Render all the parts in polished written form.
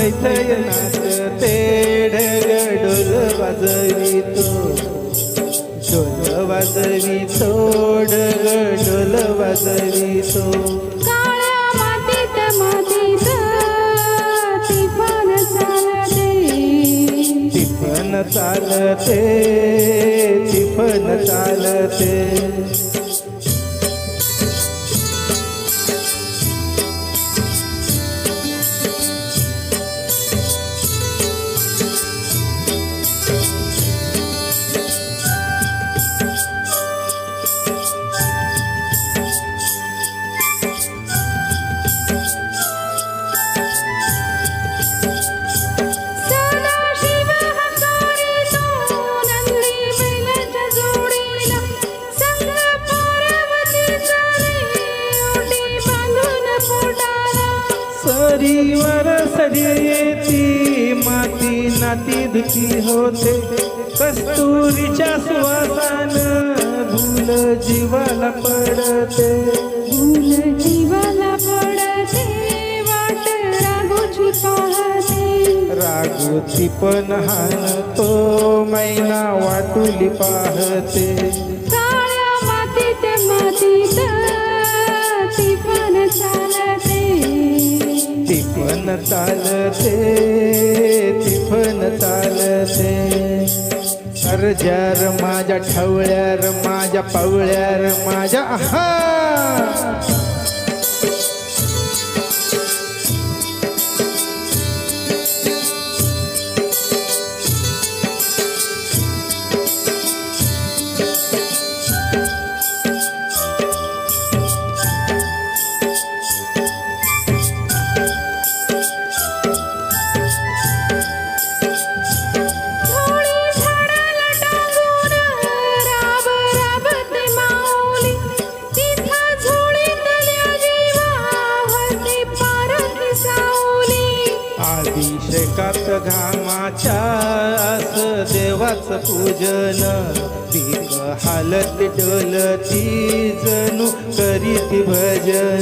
थैथय नाचते ढग डोल वाजवितो ढोल वाजवितो ढग डोल वाजवितो काळ्या मातीत मातीत तिफन चालते तिफन चालते तिफन चालते सदाशिव हकारितो नंदी बैलाच्या जोडीला संग पार्वतीचा रे ओटी बांधून पोटाला सरीवर सरी येती माती नाती धुती होते कस्तुरीच्या सुवासान भूल जीवाला पडते भूल जीवाला पडते वाट रागोची पाहते रागोती पण हाणतो मैना वाटुली पाहते काळ्या मातीत मातीत तिफन चालते तिफन चालते तिफन चालते अर्जार माझ्या ठवळ्यार माझ्या पवळ्यार माझ्या आहा थोडी झाडाला टांगून राब राबते माऊली तिथं झोळीतल्या जीवावरती पारखी सावली अभिषेकात घामाच्या अस देवाचं पूजन पीक हालत डोलती जणू करीती भजन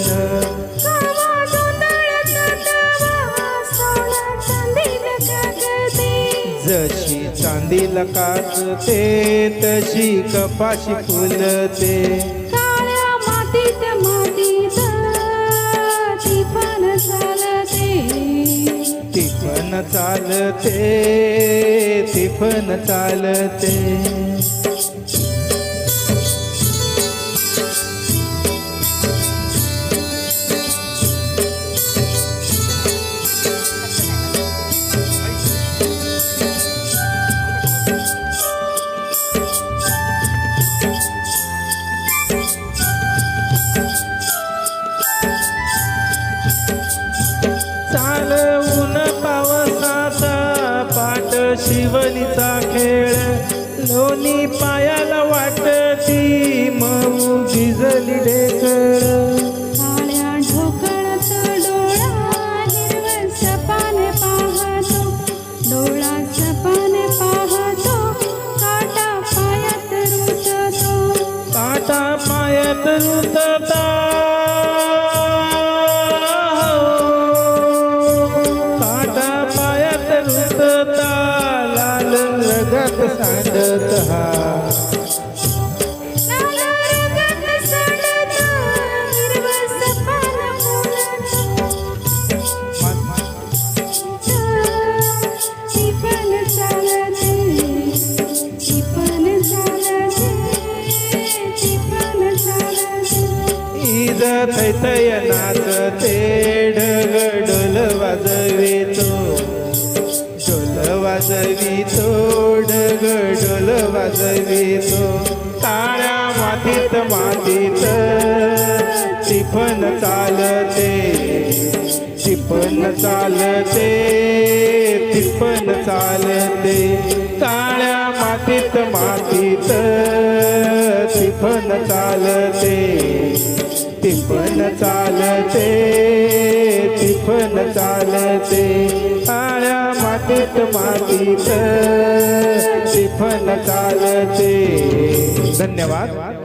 कावा गोंधळात तवा सोनं चांदीला कागदे जशी चांदीला काचते तशी कपाशी फुलते काळ्या मातीत मातीत तिफन चालते तिफन चालते तिफन चालते चालवून पावसाचा पाट शिवलीचा खेळ लोणी पायाला वाटती मऊ भिजली ढेकळ काळ्या ढोकळात डोळा हिरवं सपान पाहतो डोळा सपान पाहतो काटा पायात रुततो काटा पायात रुतता काटा पायात रुतता लाल रगत सांडत हा लाल रंगात सांडतं हिरवं सपान तिफन चालते तिफन चालते तिफन चालते ईद थैथय नाचते ढग डोल वाजवितो डोल वाजवितो ढग डोल वाजवितो काळ्या मातीत मातीत तिफन चालते तिफन चालते तिफन चालते काळ्या मातीत मातीत तिफन चालते तिफन चालते तिफन चालते काळ्या मातीत मातीत तिफन चालते. धन्यवाद.